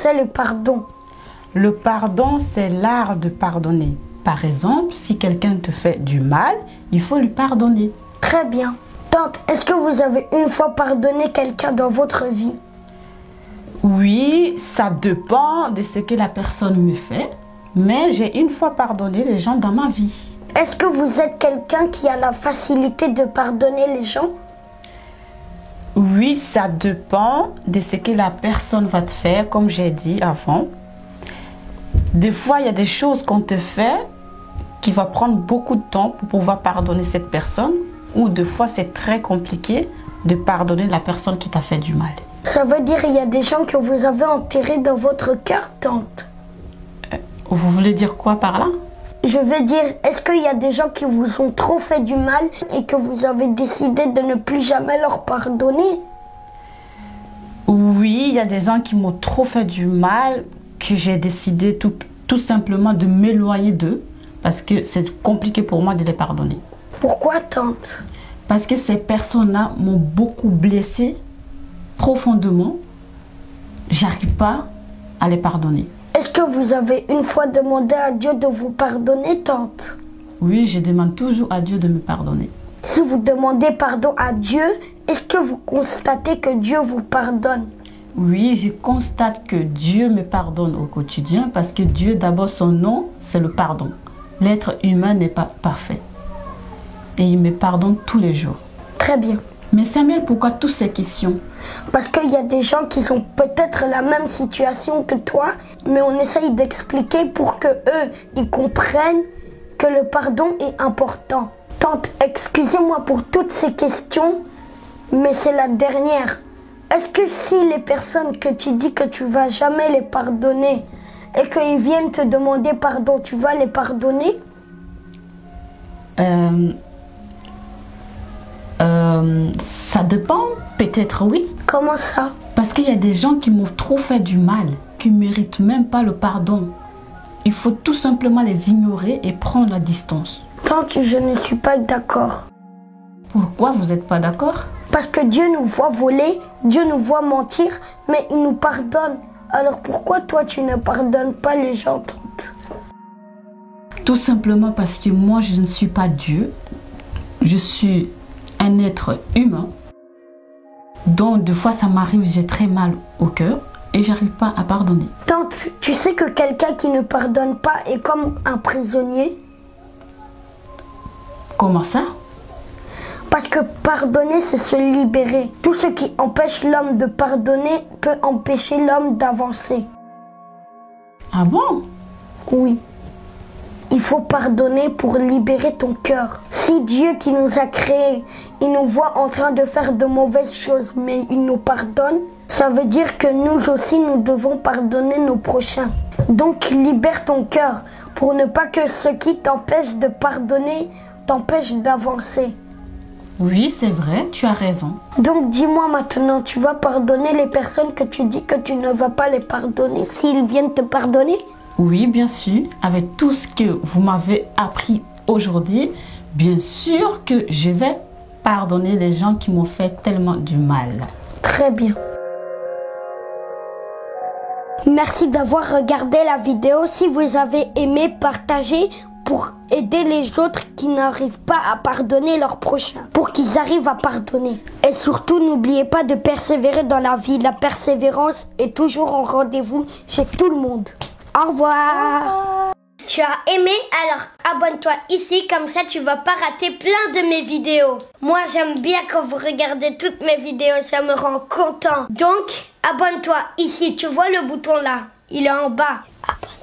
c'est le pardon? Le pardon, c'est l'art de pardonner. Par exemple, si quelqu'un te fait du mal, il faut lui pardonner. Très bien. Tante, est-ce que vous avez une fois pardonné quelqu'un dans votre vie? Oui, ça dépend de ce que la personne me fait, mais j'ai une fois pardonné les gens dans ma vie. Est-ce que vous êtes quelqu'un qui a la facilité de pardonner les gens? Oui, ça dépend de ce que la personne va te faire, comme j'ai dit avant. Des fois, il y a des choses qu'on te fait qui va prendre beaucoup de temps pour pouvoir pardonner cette personne, ou des fois, c'est très compliqué de pardonner la personne qui t'a fait du mal. Ça veut dire qu'il y a des gens que vous avez enterrés dans votre cœur, tante? Vous voulez dire quoi par là? Je veux dire, est-ce qu'il y a des gens qui vous ont trop fait du mal et que vous avez décidé de ne plus jamais leur pardonner? Oui, il y a des gens qui m'ont trop fait du mal, que j'ai décidé tout simplement de m'éloigner d'eux, parce que c'est compliqué pour moi de les pardonner. Pourquoi, tante? Parce que ces personnes-là m'ont beaucoup blessé profondément. J'arrive pas à les pardonner. Est-ce que vous avez une fois demandé à Dieu de vous pardonner, tante? Oui, je demande toujours à Dieu de me pardonner. Si vous demandez pardon à Dieu, est-ce que vous constatez que Dieu vous pardonne? Oui, je constate que Dieu me pardonne au quotidien parce que Dieu, d'abord, son nom, c'est le pardon. L'être humain n'est pas parfait. Et il me pardonne tous les jours. Très bien. Mais Samuel, pourquoi toutes ces questions? Parce qu'il y a des gens qui sont peut-être la même situation que toi, mais on essaye d'expliquer pour que eux, ils comprennent que le pardon est important. Tante, excusez-moi pour toutes ces questions, mais c'est la dernière. Est-ce que si les personnes que tu dis que tu vas jamais les pardonner et qu'ils viennent te demander pardon, tu vas les pardonner? Ça dépend, peut-être oui. Comment ça? Parce qu'il y a des gens qui m'ont trop fait du mal, qui ne méritent même pas le pardon. Il faut tout simplement les ignorer et prendre la distance. Tante, je ne suis pas d'accord. Pourquoi vous n'êtes pas d'accord? Parce que Dieu nous voit voler, Dieu nous voit mentir, mais il nous pardonne. Alors pourquoi toi tu ne pardonnes pas les gens, tante? Tout simplement parce que moi je ne suis pas Dieu. Je suis un être humain. Donc des fois ça m'arrive, j'ai très mal au cœur et j'arrive pas à pardonner. Tante, tu sais que quelqu'un qui ne pardonne pas est comme un prisonnier? Comment ça? Parce que pardonner, c'est se libérer. Tout ce qui empêche l'homme de pardonner peut empêcher l'homme d'avancer. Ah bon? Oui. Il faut pardonner pour libérer ton cœur. Si Dieu qui nous a créés, il nous voit en train de faire de mauvaises choses, mais il nous pardonne, ça veut dire que nous aussi, nous devons pardonner nos prochains. Donc, libère ton cœur pour ne pas que ce qui t'empêche de pardonner t'empêche d'avancer. Oui, c'est vrai, tu as raison. Donc, dis-moi maintenant, tu vas pardonner les personnes que tu dis que tu ne vas pas les pardonner s'ils viennent te pardonner? Oui, bien sûr. Avec tout ce que vous m'avez appris aujourd'hui, bien sûr que je vais pardonner les gens qui m'ont fait tellement du mal. Très bien. Merci d'avoir regardé la vidéo. Si vous avez aimé, partagez pour aider les autres qui n'arrivent pas à pardonner leurs prochains, pour qu'ils arrivent à pardonner. Et surtout, n'oubliez pas de persévérer dans la vie. La persévérance est toujours en rendez-vous chez tout le monde. Au revoir. Tu as aimé? Alors abonne-toi ici, comme ça tu vas pas rater plein de mes vidéos. Moi j'aime bien quand vous regardez toutes mes vidéos, ça me rend content. Donc abonne-toi ici, tu vois le bouton là, il est en bas. Abonne-toi.